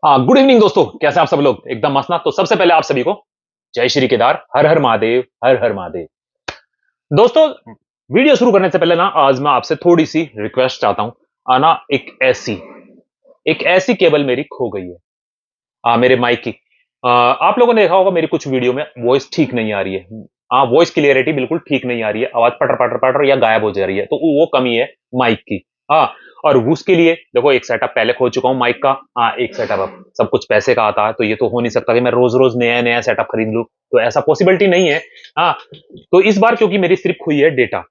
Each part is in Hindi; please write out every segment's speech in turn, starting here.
हाँ, गुड इवनिंग दोस्तों। कैसे आप सब लोग? एकदम मस्त ना। तो सबसे पहले आप सभी को जय श्री केदार, हर हर महादेव, हर हर महादेव। दोस्तों, वीडियो शुरू करने से पहले ना आज मैं आपसे थोड़ी सी रिक्वेस्ट चाहता हूं। आना एक ऐसी केबल मेरी खो गई है। मेरे माइक की। आप लोगों ने देखा होगा मेरी कुछ वीडियो में वॉइस ठीक नहीं आ रही है। वॉइस क्लियरिटी बिल्कुल ठीक नहीं आ रही है। आवाज पटर पटर पटर या गायब हो जा रही है, तो वो कमी है माइक की। हाँ। और उसके लिए देखो, एक सेटअप पहले खो चुका हूं माइक का। एक सेटअप अब सब कुछ पैसे का आता है, तो ये तो हो नहीं सकता कि मैं रोज रोज नया नया सेटअप खरीद लूं। तो ऐसा पॉसिबिलिटी नहीं है। हाँ। तो इस बार क्योंकि मेरी सिर्फ हुई है डेटा,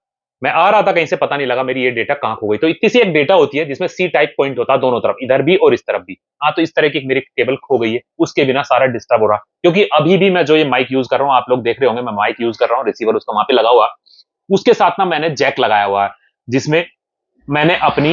मैं आ रहा था कहीं से, पता नहीं लगा मेरी ये डेटा कहां खो गई। तो इतनी सी एक डेटा होती है जिसमें सी टाइप पॉइंट होता है दोनों तरफ, इधर भी और इस तरफ भी। तो इस तरह की मेरी केबल खो गई है, उसके बिना सारा डिस्टर्ब हो रहा। क्योंकि अभी भी मैं जो ये माइक यूज कर रहा हूँ, आप लोग देख रहे होंगे, मैं माइक यूज कर रहा हूँ, रिसीवर उसका वहां पे लगा हुआ। उसके साथ ना मैंने जैक लगाया हुआ है, जिसमें मैंने अपनी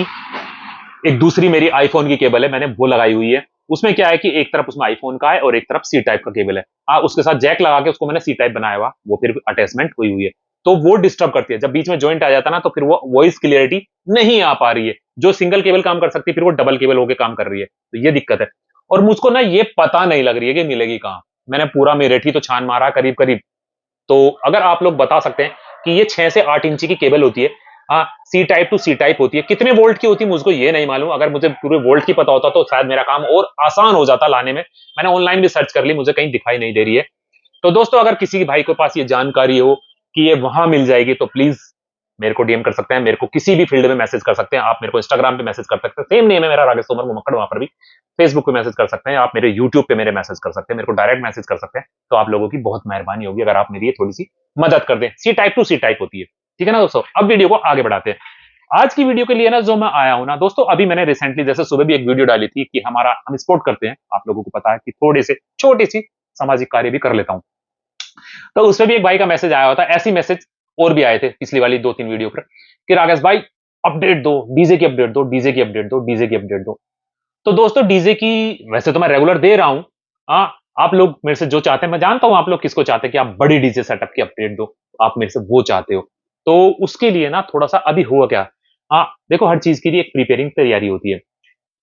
एक दूसरी मेरी आईफोन की केबल है, मैंने वो लगाई हुई है। उसमें क्या है कि एक तरफ उसमें आईफोन का है और एक तरफ सी टाइप का केबल है। उसके साथ जैक लगा के उसको मैंने सी टाइप बनाया हुआ, वो फिर अटैचमेंट हुई हुई है। तो वो डिस्टर्ब करती है, जब बीच में जॉइंट आ जाता है ना, तो फिर वो वॉइस क्लियरिटी नहीं आ पा रही है। जो सिंगल केबल काम कर सकती है, फिर वो डबल केबल होकर काम कर रही है। तो ये दिक्कत है। और मुझको ना ये पता नहीं लग रही है कि मिलेगी कहां। मैंने पूरा मेरेठी तो छान मारा करीब करीब। तो अगर आप लोग बता सकते हैं कि ये 6 से 8 इंची की केबल होती है। C type to C type होती है, कितने वोल्ट की होती है मुझको ये नहीं मालूम। अगर मुझे पूरे वोल्ट की पता होता तो शायद मेरा काम और आसान हो जाता लाने में। मैंने ऑनलाइन भी सर्च कर ली, मुझे कहीं दिखाई नहीं दे रही है। तो दोस्तों, अगर किसी भाई के पास ये जानकारी हो कि ये वहां मिल जाएगी, तो प्लीज मेरे को डीएम कर सकते हैं, मेरे को किसी भी फील्ड में मैसेज कर सकते हैं। आप मेरे को इंस्टाग्राम पे मैसेज कर सकते हैं, सेम नेम है मेरा, राकेश तोमर मुमक्कड़, वहां पर भी। फेसबुक पे मैसेज कर सकते हैं, आप मेरे यूट्यूब पे मेरे मैसेज कर सकते हैं, मेरे को डायरेक्ट मैसेज कर सकते हैं। तो आप लोगों की बहुत मेहरबानी होगी अगर आप मेरी ये थोड़ी सी मदद कर दें। C type to C type होती है। ठीक है ना दोस्तों? अब वीडियो को आगे बढ़ाते हैं। आज की वीडियो के लिए ना जो मैं आया हूं ना दोस्तों, अभी मैंने रिसेंटली जैसे सुबह भी एक वीडियो डाली थी कि हम स्पोर्ट करते हैं, आप लोगों को पता है कि थोड़े से छोटी सी सामाजिक कार्य भी कर लेता हूं। तो उसमें भी एक भाई का मैसेज आया होता, ऐसी मैसेज और भी आए थे पिछली वाली 2-3 वीडियो पर, कि राकेश भाई अपडेट दो, डीजे की अपडेट दो, डीजे की अपडेट दो, डीजे की अपडेट दो। तो दोस्तों, डीजे की वैसे तो मैं रेगुलर दे रहा हूं। आप लोग मेरे से जो चाहते हैं, मैं जानता हूं आप लोग किसको चाहते हैं कि आप बड़ी डीजे सेटअप की अपडेट दो। आप मेरे से वो चाहते हो। तो उसके लिए ना थोड़ा सा अभी हुआ क्या। देखो, हर चीज के लिए एक प्रिपेयरिंग तैयारी होती है।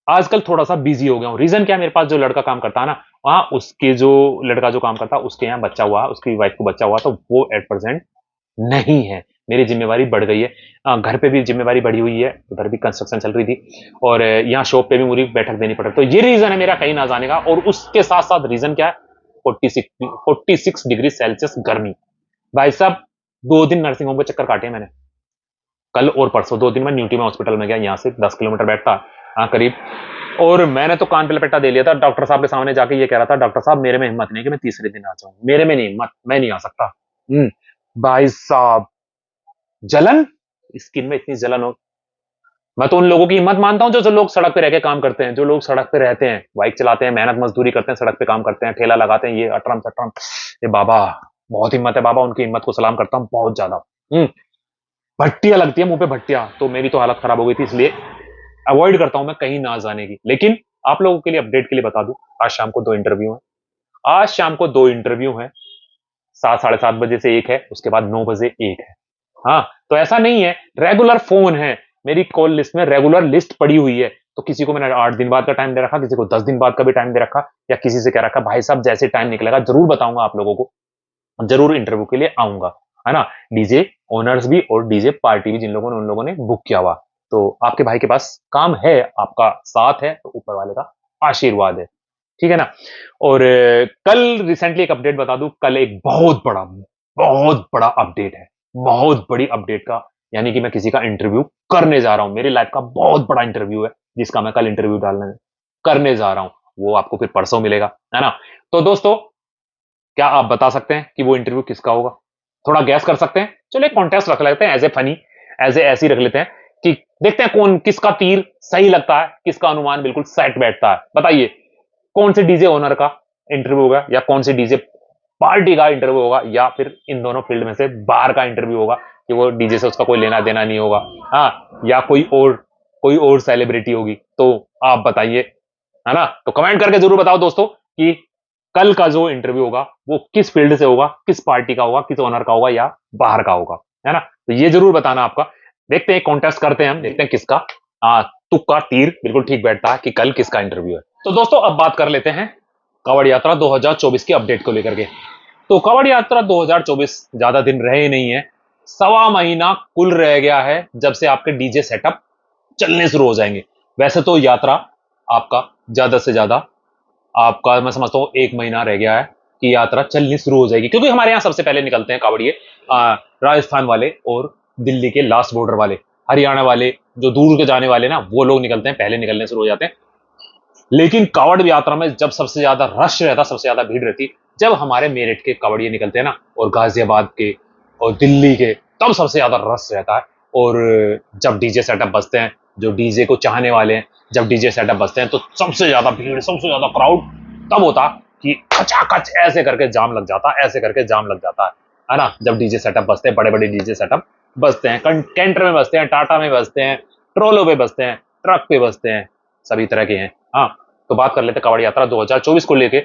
आजकल थोड़ा सा बिजी हो गया हूँ। रीजन क्या है, मेरे पास जो लड़का काम करता है ना, उसके जो लड़का जो काम करता है उसके यहाँ बच्चा हुआ, उसकी वाइफ को बच्चा हुआ, तो वो एट प्रेजेंट नहीं है। मेरी जिम्मेवारी बढ़ गई है। घर पे भी जिम्मेवारी बढ़ी हुई है, उधर भी कंस्ट्रक्शन चल रही थी। और यहाँ शॉप पे भी मुझे बैठक देनी पड़ रही। तो ये रीजन है मेरा कहीं ना जाने का। और उसके साथ साथ रीजन क्या है, 46 डिग्री सेल्सियस गर्मी। भाई साहब, 2 दिन नर्सिंग होम के चक्कर काटे हैं मैंने। कल और परसों 2 दिन में न्यूटी में हॉस्पिटल में गया, यहाँ से 10 किलोमीटर बैठता करीब। और मैंने तो कान पे लपेटा दे लिया था, डॉक्टर साहब के सामने जाके ये कह रहा था, डॉक्टर साहब मेरे में हिम्मत नहीं कि मैं तीसरे दिन आ जाऊं, मेरे में नहीं हिम्मत, मैं नहीं आ सकता। भाई साहब, जलन, स्किन में इतनी जलन हो। मैं तो उन लोगों की हिम्मत मानता हूं जो लोग सड़क पे रह के काम करते हैं, जो लोग सड़क पे रहते हैं, बाइक चलाते हैं, मेहनत मजदूरी करते हैं, सड़क पे काम करते हैं, ठेला लगाते हैं, ये अटरम सटरम। ये बाबा, बहुत हिम्मत है बाबा, उनकी हिम्मत को सलाम करता हूं बहुत ज्यादा। भट्टियां लगती है मुंह पे, भट्टियां, तो मेरी तो हालत खराब हो गई थी, इसलिए अवॉइड करता हूं मैं कहीं ना जाने की। लेकिन आप लोगों के लिए अपडेट के लिए बता दूं, आज शाम को 2 इंटरव्यू है। आज शाम को 2 इंटरव्यू है। 7, 7:30 बजे से एक है, उसके बाद 9 बजे एक है। हाँ। तो ऐसा नहीं है, रेगुलर फोन है। मेरी कॉल लिस्ट में रेगुलर लिस्ट पड़ी हुई है। तो किसी को मैंने 8 दिन बाद का टाइम दे रखा, किसी को 10 दिन बाद का भी टाइम दे रखा, या किसी से कह रखा भाई साहब जैसे टाइम निकलेगा जरूर बताऊंगा आप लोगों को, जरूर इंटरव्यू के लिए आऊंगा। है ना? डीजे ओनर्स भी और डीजे पार्टी भी जिन लोगों ने, उन लोगों ने बुक किया हुआ। तो आपके भाई के पास काम है, आपका साथ है, तो ऊपर वाले का आशीर्वाद है। ठीक है ना? और कल रिसेंटली एक अपडेट बता दूं, कल एक बहुत बड़ा अपडेट है। बहुत बड़ी अपडेट का, यानी कि मैं किसी का इंटरव्यू करने जा रहा हूं। मेरी लाइफ का बहुत बड़ा इंटरव्यू है, जिसका मैं कल इंटरव्यू डालने करने जा रहा हूं। वो आपको फिर परसों मिलेगा। है ना? तो दोस्तों, क्या आप बता सकते हैं कि वो इंटरव्यू किसका होगा? थोड़ा गैस कर सकते हैं? चलो एक कॉन्टेस्ट रख लेते हैं, as a funny, as a ऐसी रख लेते हैं कि देखते हैं कौन, किसका तीर सही लगता है, किसका अनुमान बिल्कुल सेट बैठता है। बताइए, कौन से डीजे ओनर का इंटरव्यू होगा, या कौन से डीजे पार्टी का इंटरव्यू होगा, या फिर इन दोनों फील्ड में से बाहर का इंटरव्यू होगा, कि वो डीजे से उसका कोई लेना देना नहीं होगा। या कोई और सेलिब्रिटी होगी। तो आप बताइए। है ना? तो कमेंट करके जरूर बताओ दोस्तों कि कल का जो इंटरव्यू होगा वो किस फील्ड से होगा, किस पार्टी का होगा, किस ओनर का होगा, या बाहर का होगा। है ना? तो ये जरूर बताना आपका। देखते हैं, कॉन्टेस्ट करते हैं हम, देखते हैं किसका तुक्का तीर बिल्कुल ठीक बैठता है कि कल किसका इंटरव्यू है। तो दोस्तों अब बात कर लेते हैं कांवड़ यात्रा 2024 की अपडेट को लेकर के। तो कांवड़ यात्रा 2024 ज्यादा दिन रहे नहीं है, सवा महीना कुल रह गया है जब से आपके डीजे सेटअप चलने शुरू हो जाएंगे। वैसे तो यात्रा आपका ज्यादा से ज्यादा आपका मैं समझता हूँ 1 महीना रह गया है कि यात्रा चलनी शुरू हो जाएगी, क्योंकि हमारे यहाँ सबसे पहले निकलते हैं कांवड़िए राजस्थान वाले और दिल्ली के लास्ट बॉर्डर वाले, हरियाणा वाले जो दूर के जाने वाले ना वो लोग निकलते हैं, पहले निकलने शुरू हो जाते हैं। लेकिन कांवड़ यात्रा में जब सबसे ज्यादा रश रहता, सबसे ज्यादा भीड़ रहती, जब हमारे मेरठ के कांवड़िए निकलते हैं ना, और गाजियाबाद के और दिल्ली के, तब सबसे ज्यादा रश रहता है। और जब डीजे सेटअप बजते हैं, जो डीजे को चाहने वाले हैं, जब डीजे सेटअप बजते हैं तो सबसे ज्यादा भीड़, सबसे ज्यादा क्राउड तब होता कि खचाखच ऐसे करके जाम लग जाता, ऐसे करके जाम लग जाता है ना। जब डीजे सेटअप बजते हैं, बड़े बड़े डीजे सेटअप बजते हैं, कैंटर में बजते हैं, टाटा में बजते हैं, ट्रोलो पे बजते हैं, ट्रक पे बजते हैं, सभी तरह के हैं। हाँ, तो बात कर लेते हैं कांवड़ यात्रा 2024 को लेके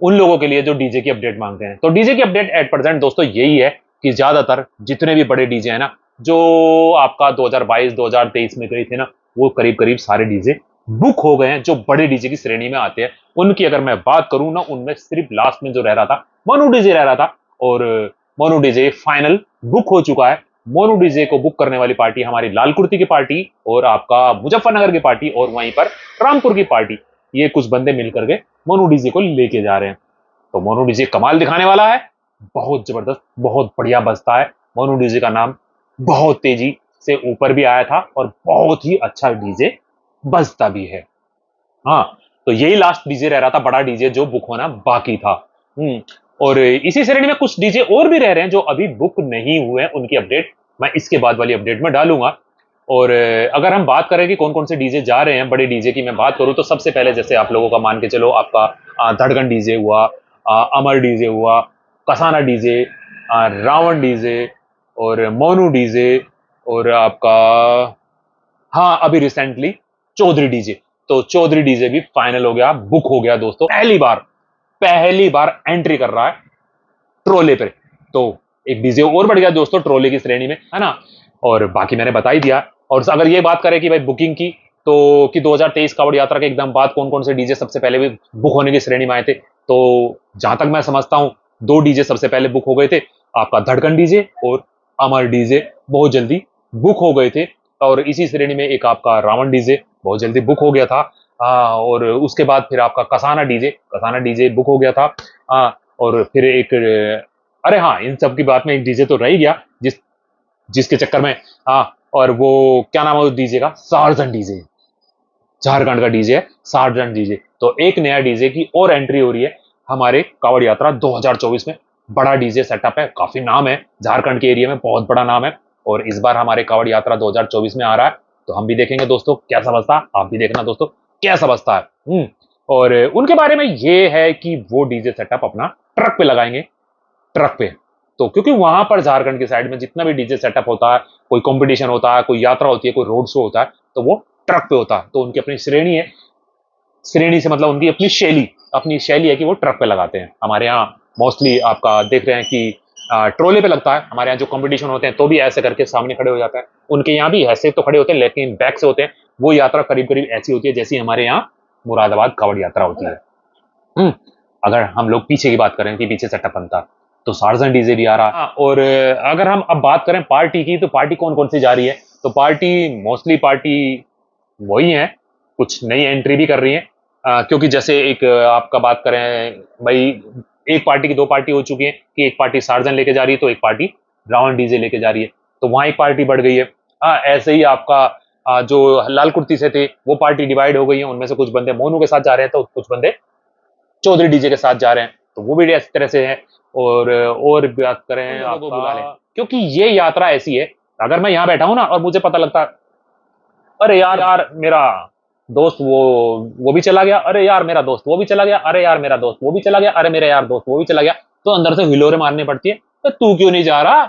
उन लोगों के लिए जो डीजे की अपडेट मांगते हैं। तो डीजे की अपडेट एट प्रेजेंट दोस्तों यही है कि ज्यादातर जितने भी बड़े डीजे हैं ना, जो आपका 2022 2023 में गए थे ना, वो करीब करीब सारे डीजे बुक हो गए हैं। जो बड़े डीजे की श्रेणी में आते हैं उनकी अगर मैं बात करूं ना, उनमें सिर्फ लास्ट में जो रह रहा था मोनू डीजे रह रहा था, और मोनू डीजे फाइनल बुक हो चुका है। मोनू डीजे को बुक करने वाली पार्टी हमारी लाल कुर्ती की पार्टी और आपका मुजफ्फरनगर की पार्टी और वहीं पर रामपुर की पार्टी, ये कुछ बंदे मिलकर के मोनू डीजे को लेके जा रहे हैं। तो मोनू डीजे कमाल दिखाने वाला है, बहुत जबरदस्त, बहुत बढ़िया बजता है। मोनू डीजे का नाम बहुत तेजी से ऊपर भी आया था और बहुत ही अच्छा डीजे बजता भी है। हाँ, तो यही लास्ट डीजे रह रहा था, बड़ा डीजे जो बुक होना बाकी था। और इसी श्रेणी में कुछ डीजे और भी रह रहे हैं जो अभी बुक नहीं हुए हैं, उनकी अपडेट मैं इसके बाद वाली अपडेट में डालूंगा। और अगर हम बात करें कि कौन कौन से डीजे जा रहे हैं, बड़े डीजे की मैं बात करूं तो सबसे पहले जैसे आप लोगों का मान के चलो, आपका धड़कन डीजे हुआ, अमर डीजे हुआ, कसाना डीजे, रावण डीजे और मोनू डीजे और आपका हाँ अभी रिसेंटली चौधरी डीजे। तो चौधरी डीजे भी फाइनल हो गया, बुक हो गया दोस्तों, पहली बार एंट्री कर रहा है ट्रोले पे। तो एक डीजे और बढ़ गया दोस्तों ट्रोले की श्रेणी में, है ना। और बाकी मैंने बता ही दिया। और अगर ये बात करें कि भाई बुकिंग की, तो कि 2023 कावड़ यात्रा के एकदम बाद कौन कौन से डीजे सबसे पहले भी बुक होने की श्रेणी में आए थे, तो जहां तक मैं समझता हूं दो डीजे सबसे पहले बुक हो गए थे, आपका धड़कन डीजे और अमर डीजे बहुत जल्दी बुक हो गए थे। और इसी श्रेणी में एक आपका रावण डीजे बहुत जल्दी बुक हो गया था। और उसके बाद फिर आपका कसाना डीजे बुक हो गया था। और फिर एक अरे हाँ, इन सब की बात में एक डीजे तो रह ही गया जिसके चक्कर में, हाँ, और वो क्या नाम है उस डीजे का, सार्जन डीजे, झारखंड का डीजे है सार्जन डीजे। तो एक नया डीजे की और एंट्री हो रही है हमारे कावड़ यात्रा 2024 में। बड़ा डीजे सेटअप है, काफी नाम है झारखंड के एरिया में, बहुत बड़ा नाम है। और इस बार हमारे कावड़ यात्रा 2024 में आ रहा है, तो हम भी देखेंगे दोस्तों कैसा बजता है, आप भी देखना दोस्तों कैसा बजता है। और उनके बारे में ये है कि वो डीजे सेटअप अपना ट्रक पे लगाएंगे, ट्रक पे। तो क्योंकि वहां पर झारखंड की साइड में जितना भी डीजे सेटअप होता है, कोई कंपटीशन होता है, कोई यात्रा होती है, कोई रोड शो होता है, तो वो ट्रक पे होता है। तो उनकी अपनी श्रेणी है, श्रेणी से मतलब उनकी अपनी शैली है कि वो ट्रक पे लगाते हैं। हमारे यहाँ मोस्टली आपका देख रहे हैं कि ट्रोले पे लगता है। हमारे यहाँ जो कंपटीशन होते हैं तो भी ऐसे करके सामने खड़े हो जाते हैं, उनके यहाँ भी ऐसे तो खड़े होते हैं लेकिन बैक से होते हैं। वो यात्रा करीब करीब ऐसी होती है जैसी हमारे यहाँ मुरादाबाद कावड़ यात्रा होती है। अगर हम लोग पीछे की बात करें कि पीछे सेटअप बनता, तो सार्जन डीजे भी आ रहा। और अगर हम अब बात करें पार्टी की, तो पार्टी कौन कौन सी जा रही है, तो पार्टी मोस्टली पार्टी वही है, कुछ नई एंट्री भी कर रही है। क्योंकि जैसे एक आपका बात करें भाई, एक पार्टी की दो पार्टी हो चुकी है कि एक पार्टी सार्जन लेके जा रही है तो एक पार्टी रावण डीजे लेके जा रही है, तो वहां एक पार्टी बढ़ गई है। ऐसे ही आपका जो लाल कुर्ती से थे वो पार्टी डिवाइड हो गई है, उनमें से कुछ बंदे मोनू के साथ जा रहे हैं तो कुछ बंदे चौधरी डीजे के साथ जा रहे हैं, तो वो भी इस तरह से है। और बात करें आपको बुला लें, क्योंकि ये यात्रा ऐसी है, अगर मैं यहाँ बैठा हूं ना और मुझे पता लगता है अरे यार यार मेरा दोस्त वो भी चला गया, अरे यार मेरा दोस्त वो भी चला गया, अरे यार मेरा दोस्त वो भी चला गया, अरे मेरा यार दोस्त वो भी चला गया, तो अंदर से हिलोरे मारनी पड़ती है, तो तू क्यों नहीं जा रहा,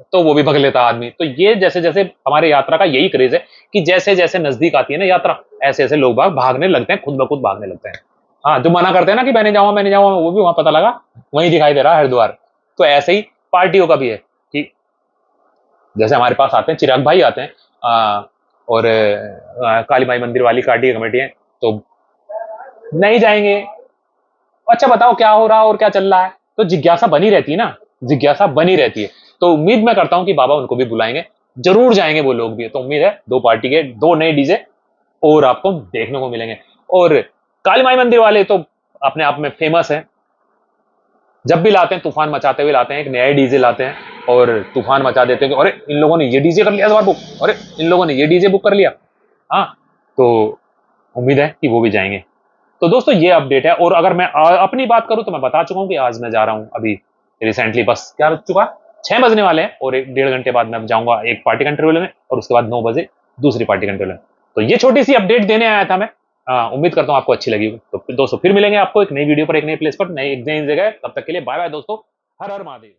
तो वो भी भग लेता आदमी। तो ये जैसे जैसे हमारे यात्रा का यही क्रेज है कि जैसे जैसे नजदीक आती है ना यात्रा, ऐसे ऐसे लोग बाग भागने लगते हैं, खुद ब खुद भागने लगते हैं। हाँ, जो मना करते हैं ना कि मैं नहीं जाऊंगा, वो भी वहां पता लगा वहीं दिखाई दे रहा है हरिद्वार। तो ऐसे ही पार्टियों का भी है कि जैसे हमारे पास आते हैं चिराग भाई आते हैं, और काली माई मंदिर वाली पार्टी की कमेटी है, तो नहीं जाएंगे। अच्छा बताओ क्या हो रहा है और क्या चल रहा है, तो जिज्ञासा बनी रहती है ना, जिज्ञासा बनी रहती है। तो उम्मीद मैं करता हूं कि बाबा उनको भी बुलाएंगे, जरूर जाएंगे वो लोग भी। तो उम्मीद है दो पार्टी के दो नए डीजे और आपको देखने को मिलेंगे। और काली माई मंदिर वाले तो अपने आप में फेमस है, जब भी लाते हैं तूफान मचाते हुए लाते हैं, एक नया डीजे लाते हैं और तूफान मचा देते हैं कि अरे इन लोगों ने ये डीजे कर लिया इस बार बुक, अरे इन लोगों ने ये डीजे बुक कर लिया। हाँ, तो उम्मीद है कि वो भी जाएंगे। तो दोस्तों ये अपडेट है। और अगर मैं अपनी बात करूं तो मैं बता चुका हूं कि आज मैं जा रहा हूं अभी रिसेंटली, बस क्या बज चुका, 6 बजने वाले हैं और 1.5 घंटे बाद मैं जाऊंगा एक पार्टी का इंटरव्यू में और उसके बाद 9 बजे दूसरी पार्टी का इंटरव्यू। तो ये छोटी सी अपडेट देने आया था मैं। उम्मीद करता हूं आपको अच्छी लगी। तो दोस्तों फिर मिलेंगे आपको एक नई वीडियो पर, एक नई प्लेस पर, नई एक नई जगह। तब तक के लिए बाय बाय दोस्तों। हर हर महादेव।